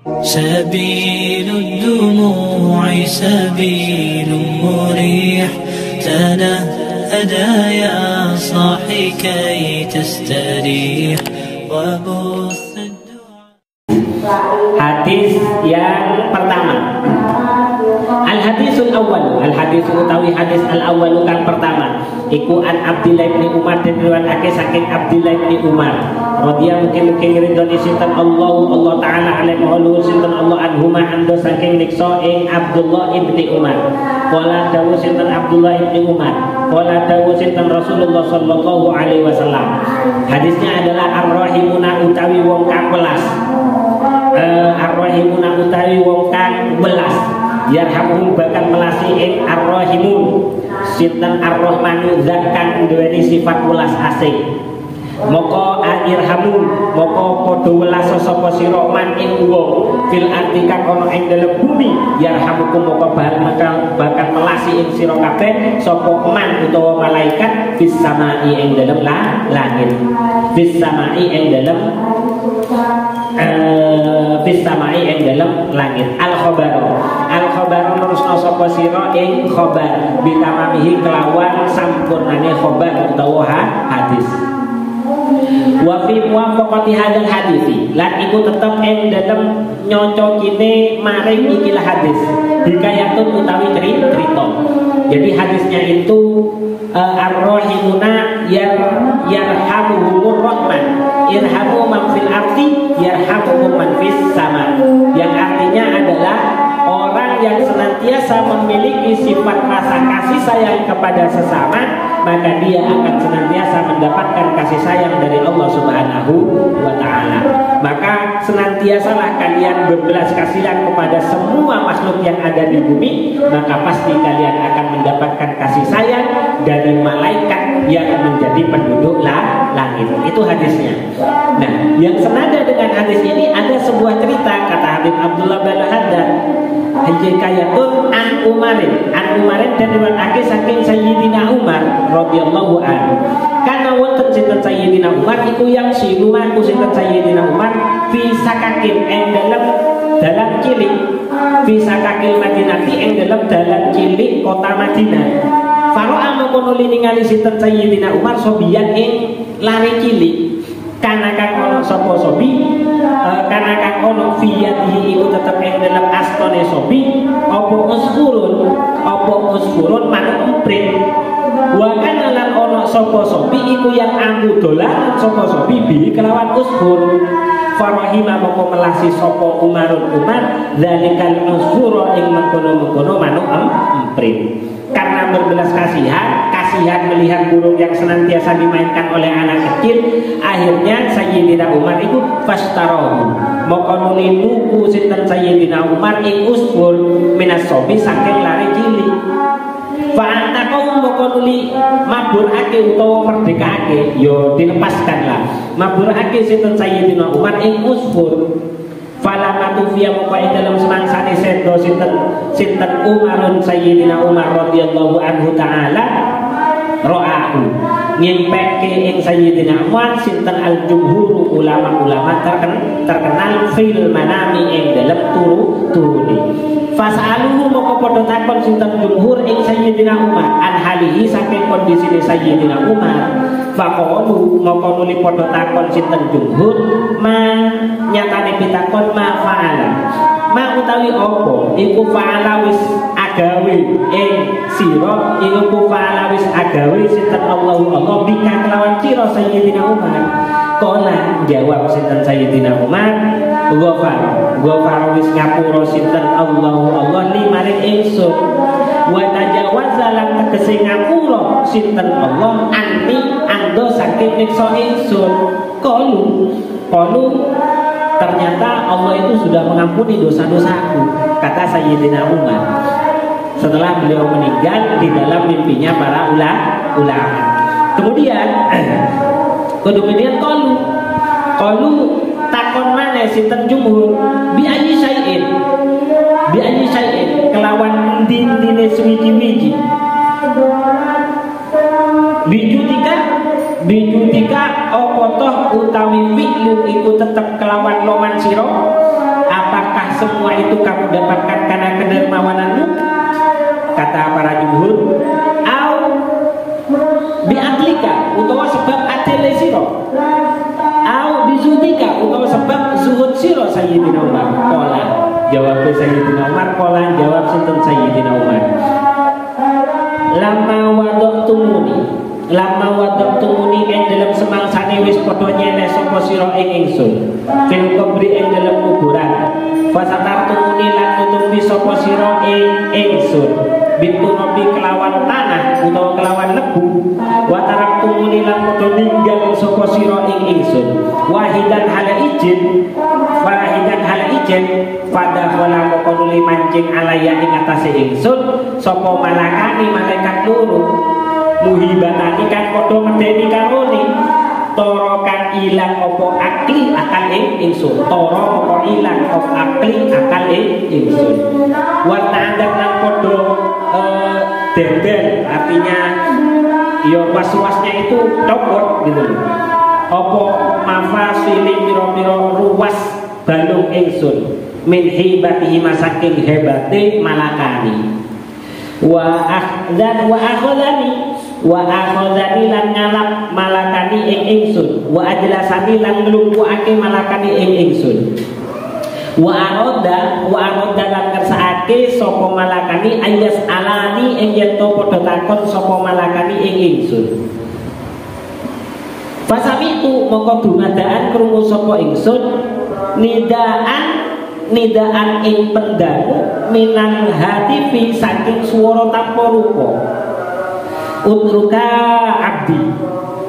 سبيل الدموع سبيل مريح تنهدى يا صاحي كي تستريح وبث Hadis yang pertama. Al-hadisul awal, al-hadis utawi hadis al-awal kang pertama. Iku an Abdillah bin Umar dan riwayatake saking Abdillah bin Umar. Radhiya mugi-mugi ridhoni sinten Allah taala alaihi wa sinten Allah anhuma ando saking niksa ing Abdullah bin Umar. Qala dawuh sinten Abdullah bin Umar. Qala dawuh sinten Rasulullah sallallahu alaihi wasallam. Hadisnya adalah ar-rahimuna utawi wong kang welas. Ar-rahimuna utawi wong kang welas. Yarhamuhum bakal melasi ing ar-rahimun sinten ar-rahmanu zat kang duweni sifat welas asih. Moko irhamu moko padha welas sapa sira man ing wong fil arti kang ana ing dalem bumi yarhamukum moko bakal melasi ing sira kabeh sapa man utawa malaikat fis samai ing dalem langit fis samai ing dalem fis samai ing dalem langit al khabar nerusna sapa sira ing khabar bitamamihi kelawan sampurnane khabar utawa hadis. Wa fi muwafaqati hadzal hadisi lan iku tetep ing dalem nyocokine maring ikilah hadis hikayatun utawi cerita. Jadi hadisnya itu ar-rahimuna yarhamuhumur rahman irhamu man fil ardi yarhamuhum man fis sama, yang artinya adalah orang yang senantiasa memiliki sifat rasa kasih sayang kepada sesama, maka dia akan senantiasa mendapatkan kasih sayang dari Allah Subhanahu wa ta'ala. Maka senantiasalah kalian berbelas kasihan kepada semua makhluk yang ada di bumi, maka pasti kalian akan mendapatkan kasih sayang dari malaikat yang menjadi penduduk langit. Itu hadisnya. Nah, yang senada dengan hadis ini ada sebuah cerita kata Habib Abdullah bin Haddad hikayatun an Umarin dan riwayatake saking Sayyidina Umar radhiyallahu anhu. Karena wonten sinten Sayyidina Umar iku yang silumaku sinten Sayyidina Umar fi sakakin ing dalam cilik fi sakakil Madinah ing dalam dalam cilik kota Madinah. Faro amono ningali sinten Sayyidina Umar sobian ing lari cilik. Karena kang ono sapa sobi karena kang ono fiyatihi iku tetep ing dalam astone sobi apa usfurun manuk emprit. Wa kana lan ono sapa sobi iku yang anggo dolan sapa sobi bi kelawan usfur. Farahima moko melasi sapa Umar zalikal usfura ing mengkono-mengkono manuk emprit. Karena berbelas kasihan melihat burung yang senantiasa dimainkan oleh anak kecil, akhirnya Sayyidina Umar itu fastarahu moko nuli nuku sinten Sayyidina Umar ing usfur minas sobi saking lari cilik. Fa'anta kaum moko nuli maburake utawa merdekake, yo dilepaskanlah maburake sinten Sayyidina Umar ing usfur. Falamatu fiya moko ing dalam semangsane sedo sinten Umarun Sayyidina Umar radhiyallahu anhu taala ra'ahu ngimpeke ing Sayyidina Umar sinten al-jumhur ulama-ulama terkenal fil manami ing dalam turune. Fasaluhu moko padha takon sinten jumhur ing Sayyidina Umar an halihi saking kondisine Sayyidina Umar. Faqalu moko nuli padha takon sinten jumhur ma nyatane pitakon ma fa'ala ma utawi apa iku fa'ala wis agawe ing sira iku fa'ala wis agawe sinten Allah bika kelawan sira Sayyidina Umar. Kala jawab sinten Sayyidina Umar ghafar wis ngapura sinten Allah limaring ingsun wa tajawaza lan tegese ngapura sinten Allah anni ando saking nyiksa ingsun. Qalu ternyata Allah itu sudah mengampuni dosa-dosaku, kata Sayyidina Umar setelah beliau meninggal di dalam mimpinya para ulama. Kemudian kemudian qalu takon mana sinten jumhur bi ayyi syai'in kelawan dindine suwiji-wiji bijutika apa toh utawi fi'lu iku tetep kelawan loman sira. Apakah semua itu kamu dapatkan karena kedermawananmu? Kata para jumhur, au biaklika utawa sebab adele sira, au bizudika utawa sebab zuhud sira Sayyidina Umar. Qala jawab Sayyidina Umar, qala jawab sinten Sayyidina Umar. Lama wadaktumuni ing dalam semangsane wis padha nyeleh sapa sira ing ingsun fil kubri ing dalam kuburan fasatartumuni lan nutupi sapa sira ing ingsun bitunobi kelawan tanah utawa kelawan lebu wa taraktumuni lan padha ninggal sapa sira ing ingsun wahidan hala ijin pada wala kokonuli mancing alaya ing atase ingsun sapa malakani malaikat loro muhibatani kan padha medeni karone toro kan ilang opo akli akal ingsun toro opo ilang opo akli akal ingsun warna andang lan padha dendel artinya ya was-wasnya itu copot gitu opo mafasili miro-miro ruas balung ingsun min hibatihi masaking hebate malakani wa akhadani lan ngalap malakani ing ingsun wa ajlasani lan nglumpuake malakani ing ingsun wa aroda lan kersake sapa malakani ayas alani ing yen to padha takon sapa malakani ing ingsun fasami itu mongko dumadaan krungu sapa ingsun nidaan ing pendangu minang hatifi saking swara tanpa rupa utruka abdi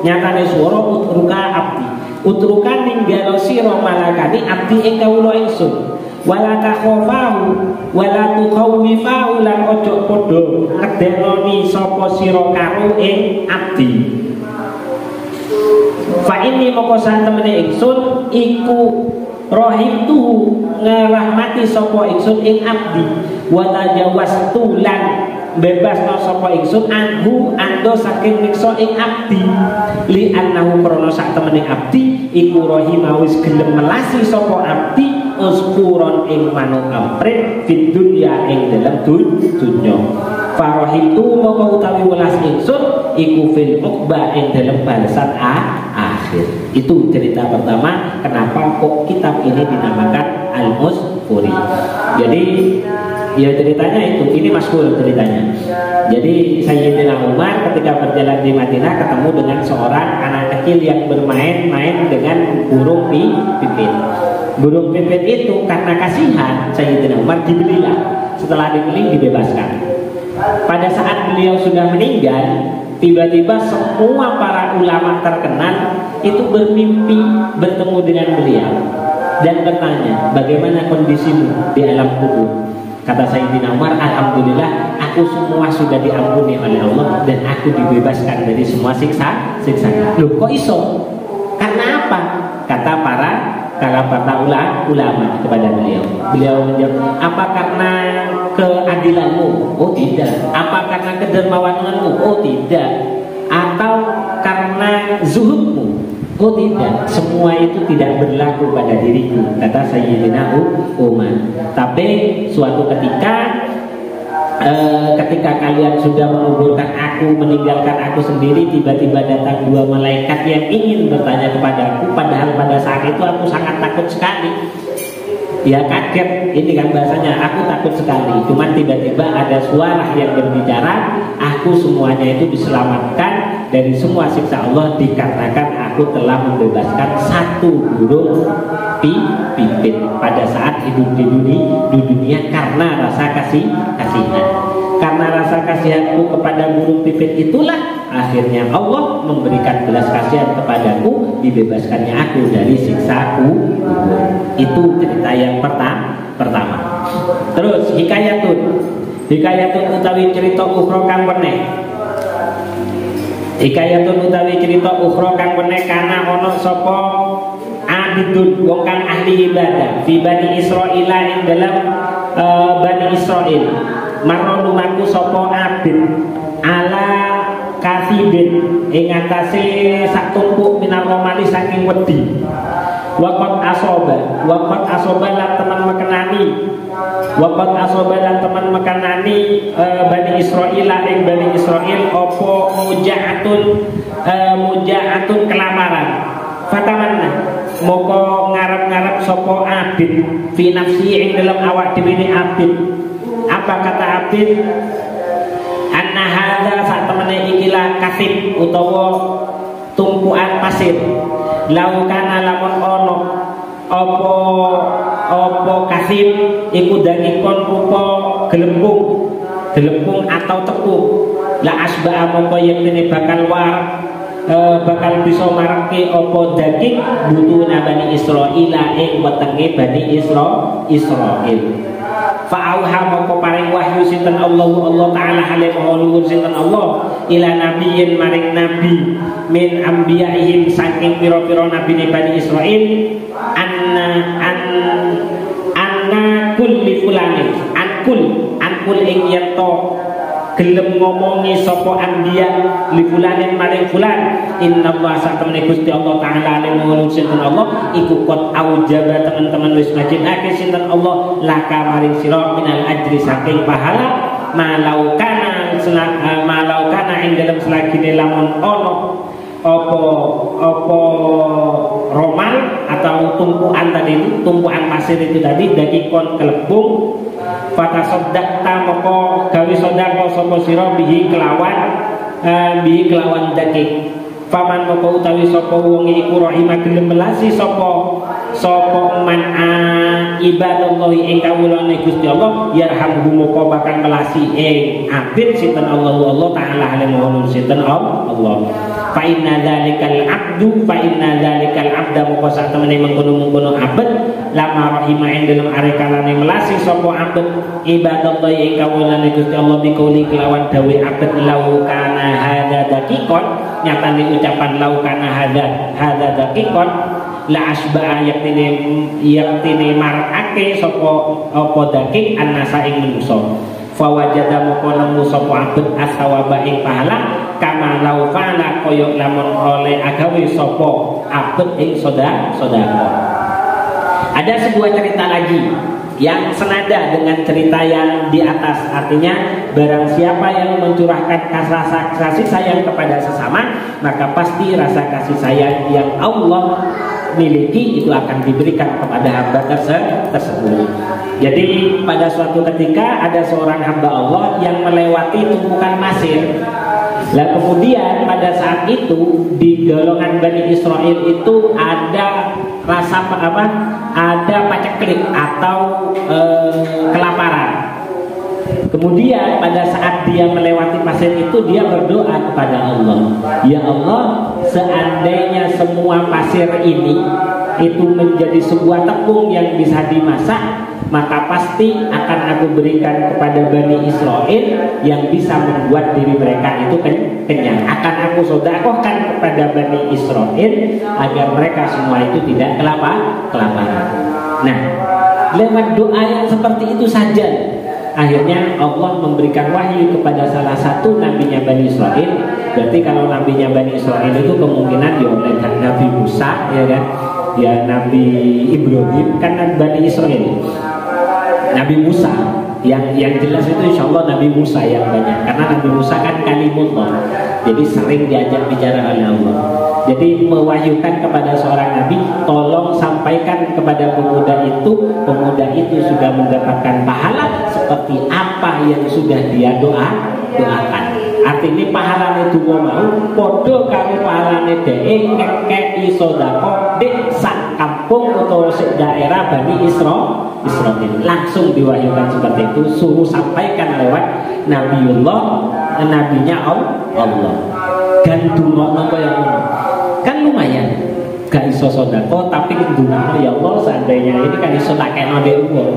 nyatane swara utruka abdi utruka ninggalo sira malakani abdi ing kawula ingsun wala takhafahu wala tukhawifahu lan ojo padha ngedenoni sapa sira karo ing abdi fa inni moko santemene ingsun iku rohimtu ngerahmati sapa ingsun ing abdi wa tajawastu lan bebasno sapa ingsun anhu ando saking miksa ing abdi li annahu krana sak temene abdi iku rohima wis gelem melasi sapa abdi uskuron ing manuk amprit fid dunya ing dalam dunya farohitu moko utawi welas ingsun iku fil uqba ing dalam balasan akhir. Itu cerita pertama kenapa kok kitab ini dinamakan Al-Musfuri. Jadi ya ceritanya ini masyhur ceritanya. Jadi Sayyidina Umar ketika berjalan di Madinah ketemu dengan seorang anak kecil yang bermain-main dengan burung pipit. Burung pipit itu karena kasihan Sayyidina Umar dibelilah. Setelah dibeli dibebaskan. Pada saat beliau sudah meninggal, tiba-tiba semua para ulama terkenal itu bermimpi bertemu dengan beliau dan bertanya, bagaimana kondisimu di alam kubur? Kata Sayyidina Umar, alhamdulillah aku semua sudah diampuni oleh Allah dan aku dibebaskan dari semua siksa. Loh kok iso? Karena apa? Kata para ulama kepada beliau. Beliau menjawab, apa karena keadilanmu? Oh tidak. Apa karena kedermawananmu? Oh tidak. Atau karena zuhudmu? Oh tidak. Semua itu tidak berlaku pada diriku, kata Sayyidina Umar. Tapi suatu ketika kalian sudah menguburkan aku, meninggalkan aku sendiri, tiba-tiba datang dua malaikat yang ingin bertanya kepadaku, padahal pada saat itu aku sangat takut sekali. Ya kaget, ini kan bahasanya, aku takut sekali. Cuman tiba-tiba ada suara yang berbicara, aku semuanya itu diselamatkan dari semua siksa Allah, dikatakan aku telah membebaskan satu burung pipit pada saat hidup di dunia karena rasa kasihan. Karena rasa kasihanku kepada burung pipit itulah akhirnya Allah memberikan belas kasihan kepadaku, dibebaskannya aku dari siksaku. Itu cerita yang pertama. Terus hikayatun utawi cerita ukhra kang weneh. Hikayatun utawi cerita ukhra kang weneh kana ana sapa abidun wong kang ahli ibadah fi Bani Israil ing dalam Bani Israil. Marro lumaku sapa abid ala kasibin ing atase sak tumpuk minar romali saking wedi. Waqat asoba lan teman mekenani mekanani waqad asobalan teman mekanani Bani Israil ing Bani Israil opo mujaatun kelaparan fatamanna moko ngarep-ngarep sopo abid fi nafsi ing dalam awak dhewe ne abid. Apa kata abid? Anna hadza sak temene ikilah kasib utawa tumpuan pasir. Lau kana lamun ono apa kasib iku dangikon rupa gelembung atau tepung. La asba'a mongko yektene bakal bakal bisa marake apa daging butuh Bani Israil ing wetenge Bani Israil. Fa'auha mongko paring wahyu sinten Allah taala halim ulul sinten Allah ila nabiyyin maring nabi min anbiya'ihim saking pira-pira nabine Bani Israil anna kulli fulanin ankul ing yen to gelem ngomongi sapa anbiya li fulanin maring fulan innallaha satamne Gusti Allah taala alimul sinten Allah iku qad aujaba teman-teman wis ngajinake sinten Allah laka maring sira minal ajri saking pahala malau kana ing dalam selagine lamun ono apa romal atau tumpuan pasir itu tadi daging kelebung fatasaddaqta moko gawe sedekah sapa sira bihi kelawan daging paman moko utawi sapa wong iku rahimah gelem melasi sapa man ibadallahi ing kawulane Gusti Allah yarhamhu moko bakal melasi ing abid sinten Allah taala alimul sinten Allah fa inna dzalikal abda moko sak temene mengkono abad lama rahimah ing dalem arekalane melasi sapa abad ibadallahi ing kawulane Gusti Allah bikauli kelawan dawe abad lau kana hadza dakikon nyatane ucapan lau kana hadza dakikon la asba'a yaktine marakake sapa apa daging annasa ing manusa fa wajada moko nemu sapa abad asawaba ing pahala kama lau fa'ala koyo lamun oleh agawe sapa abad ing sedekah. Ada sebuah cerita lagi yang senada dengan cerita yang di atas, artinya barang siapa yang mencurahkan rasa kasih sayang kepada sesama maka pasti rasa kasih sayang yang Allah miliki itu akan diberikan kepada hamba tersebut. Jadi pada suatu ketika ada seorang hamba Allah yang melewati tumpukan pasir. Lah kemudian pada saat itu di golongan Bani Israil itu ada rasa ada paceklik atau kelaparan. Kemudian pada saat dia melewati pasir itu dia berdoa kepada Allah, ya Allah, seandainya semua pasir ini itu menjadi sebuah tepung yang bisa dimasak, maka pasti akan aku berikan kepada Bani Israil yang bisa membuat diri mereka itu kenyang. Akan aku sedekahkan kepada Bani Israil agar mereka semua itu tidak kelaparan. Nah, lewat doa yang seperti itu saja akhirnya Allah memberikan wahyu kepada salah satu nabinya Bani Israil. Berarti kalau nabinya Bani Israil itu kemungkinan ya oleh Nabi Musa, ya kan? Ya Nabi Ibrahim kan Bani Israil. Nabi Musa yang jelas itu insya Allah Nabi Musa yang banyak, karena Nabi Musa kan kalimullah, jadi sering diajak bicara oleh Allah. Jadi mewahyukan kepada seorang nabi, tolong sampaikan kepada pemuda itu sudah mendapatkan pahala seperti apa yang sudah dia doakan. Artinya pahalane donga mau padha karo pahalane dhek ngekeki sedekah dik sak kampung utawa sak daerah Bani Israil. Langsung diwahyukan seperti itu, suruh sampaikan lewat nabinya Allah. Gandumno kaya ngono. Kan lumayan. Gak iso sedekah tapi ndonga ya Allah, seandainya ini kan iso tak kena ndek wong.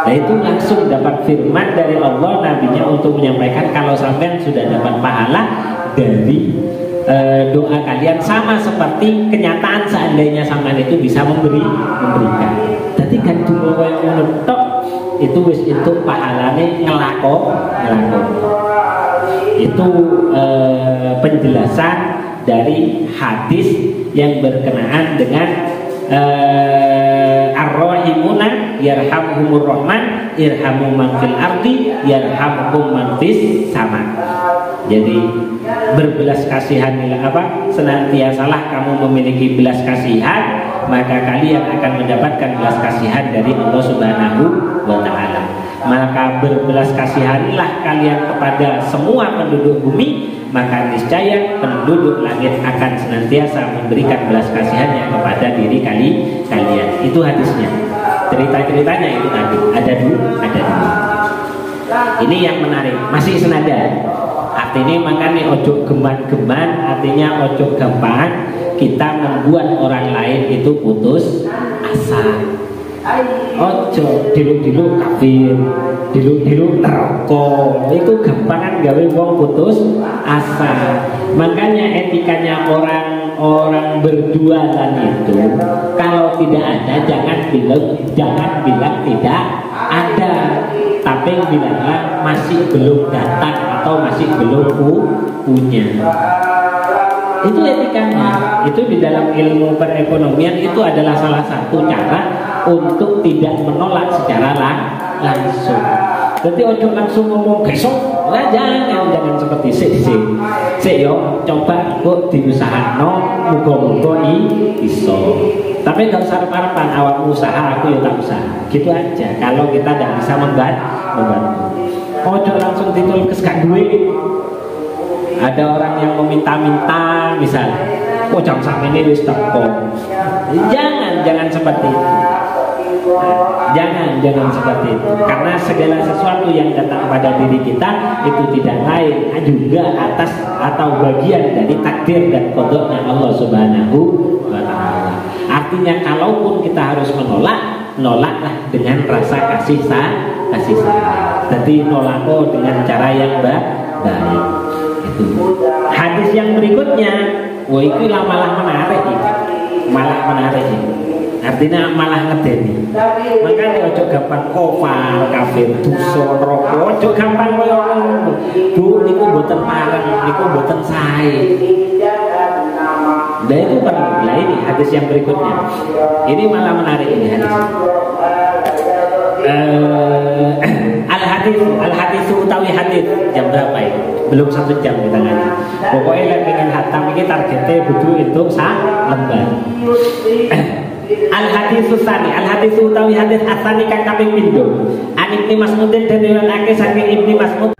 Nah itu langsung dapat firman dari Allah nabinya untuk menyampaikan kalau sampean sudah dapat pahala dari doa kalian, sama seperti kenyataan seandainya sampean itu bisa memberikan. Jadi kan dungo koyo ngono tok itu wis itu pahalane ngelakon. Itu penjelasan dari hadis yang berkenaan dengan ar-rahimuna yarhamhumur rahman irhamu man fil ardi yarhamkum man fis sama. Jadi berbelas kasihan senantiasalah kamu memiliki belas kasihan, maka kalian akan mendapatkan belas kasihan dari Allah Subhanahu wa taala. Maka berbelas kasihanilah kalian kepada semua penduduk bumi, maka niscaya penduduk langit akan senantiasa memberikan belas kasihannya kepada diri kalian. Itu hadisnya. Cerita-ceritanya itu tadi ada dua. Ini yang menarik, masih senada. Artinya makanya ojo geman-geman, artinya ojo gampang kita membuat orang lain itu putus asa. Ojo dilu-dilu kafir, dilu-dilu neraka, itu gampangan gawe wong putus asa. Makanya etikanya orang berjualan itu, kalau tidak ada jangan bilang tidak ada, tapi bilanglah masih belum datang atau masih belum punya. Itu etikanya. Itu di dalam ilmu perekonomian itu adalah salah satu cara untuk tidak menolak secara langsung. Jadi ojo langsung ngomong besok, jangan seperti sik yo coba kok diusahano muga-muga iso. Tapi nggak usah harapan awak usaha aku ya tak usah. Gitu aja. Kalau kita tidak bisa membantu. Ojo langsung ditulkes gak duit. Ada orang yang meminta-minta misalnya, jam ini wis teko. Jangan seperti itu. Jangan seperti itu. Karena segala sesuatu yang datang pada diri kita itu tidak lain juga atas atau bagian dari takdir dan qadanya Allah Subhanahu wa taala. Artinya kalaupun kita harus nolaklah dengan rasa kasih sayang. Jadi nolako dengan cara yang baik. Itu. Hadis yang berikutnya, itu malah menarik ini. Artinya malah ngedeni. Makanya ojo gampang kofar, kafir, dosa, neraka. Ojo gampang koyo ngono. Bu niku mboten pareng, niku mboten sae. Nah itu perlu. Nah ini hadis yang berikutnya. Ini malah menarik ini hadis. Al-hadis utawi hadis jam berapa ini? Belum 1 jam kita ngaji. Pokoknya lek pengen hatam ini targetnya butuh itu lembar. Al-hadis utawi hadis asani kang kaping pindho. An Ibnu Mas'udin dene saking Ibnu Mas'ud